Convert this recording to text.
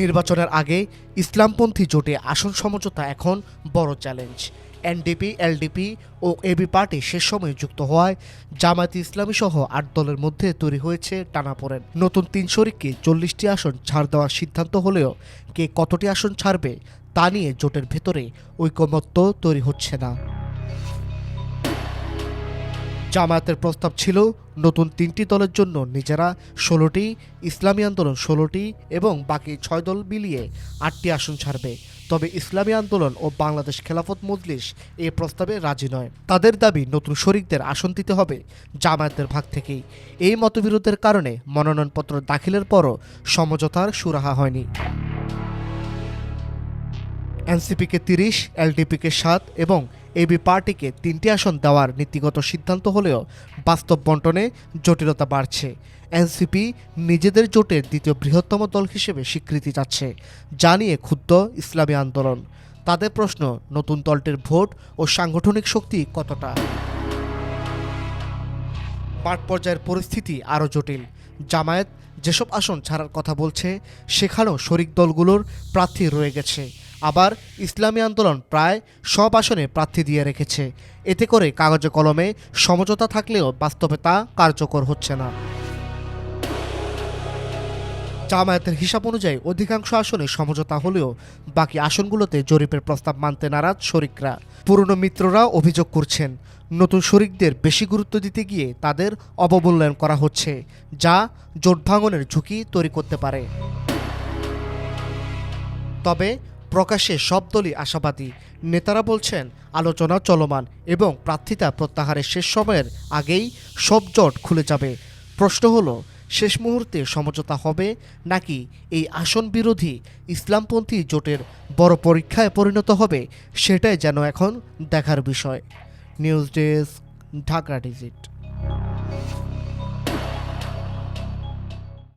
নির্বাচনের আগে ইসলামপন্থী জোটে আসন সমঝোতা এখন বড় চ্যালেঞ্জ। এনডিপি, এলডিপি ও এবি পার্টি শেষ সময়ে যুক্ত হওয়ায় জামায়াতে ইসলামী সহ ৮ দলের মধ্যে তৈরি হয়েছে টানাপোড়েন। নতুন ৩ শরিককে ৪০টি আসন ছাড় দেওয়ার সিদ্ধান্ত হলেও কে কতটি আসন ছাড়বে তা নিয়ে জোটের ভেতরে ঐকমত্য তৈরি হচ্ছে না। জামায়াতের প্রস্তাব ছিল নতুন ৩টি দলের জন্য নিজেরা ১৬টি, ইসলামী আন্দোলন ১৬টি এবং বাকি ৬ দল মিলিয়ে ৮টি আসন ছাড়বে। তবে ইসলামী আন্দোলন ও বাংলাদেশ খেলাফত মজলিস এই প্রস্তাবে রাজি নয়। তাদের দাবি নতুন শরিকদের আসন দিতে হবে জামায়াতের ভাগ থেকেই। এই মতবিরোধের কারণে মনোনয়নপত্র দাখিলের পরও সমঝোতার সুরাহা হয়নি। এনসিপিকে ৩০, এলডিপিকে ৭ এবং এবি পার্টিকে ৩টি আসন দেওয়ার নীতিগত সিদ্ধান্ত হলেও বাস্তব বণ্টনে জটিলতা বাড়ছে। এনসিপি নিজেদের জোটের দ্বিতীয় বৃহত্তম দল হিসেবে স্বীকৃতি চাচ্ছে, যা নিয়ে ক্ষুব্ধ ইসলামী আন্দোলন। তাদের প্রশ্ন, নতুন দলটির ভোট ও সাংগঠনিক শক্তি কতটা? মাঠ পর্যায়ের পরিস্থিতি আরও জটিল। জামায়াত যেসব আসন ছাড়ার কথা বলছে সেখানেও শরিক দলগুলোর প্রার্থী রয়ে গেছে। আবার ইসলামী আন্দোলন প্রায় সব আসনে প্রার্থী দিয়ে রেখেছে। এতে করে কাগজে কলমে সমঝোতা থাকলেও বাস্তবে তা কার্যকর হচ্ছে না। জামায়াতের হিসাব অনুযায়ী অধিকাংশ আসনে সমঝোতা হলেও বাকি আসনগুলোতে জরিপের প্রস্তাব মানতে নারাজ শরিকরা। পুরনো মিত্ররা অভিযোগ করছেন, নতুন শরিকদের বেশি গুরুত্ব দিতে গিয়ে তাদের অবমূল্যায়ন করা হচ্ছে, যা জোট ভাঙনের ঝুঁকি তৈরি করতে পারে। তবে প্রকাশ্যে সব দলই আশাবাদী। নেতারা বলছেন আলোচনা চলমান এবং প্রার্থিতা প্রত্যাহারের শেষ সময়ের আগেই সব জট খুলে যাবে। প্রশ্ন হলো, শেষ মুহূর্তে সমঝোতা হবে নাকি এই আসন বিরোধী ইসলামপন্থী জোটের বড় পরীক্ষায় পরিণত হবে, সেটাই যেন এখন দেখার বিষয়। News desk, Dhaka digit.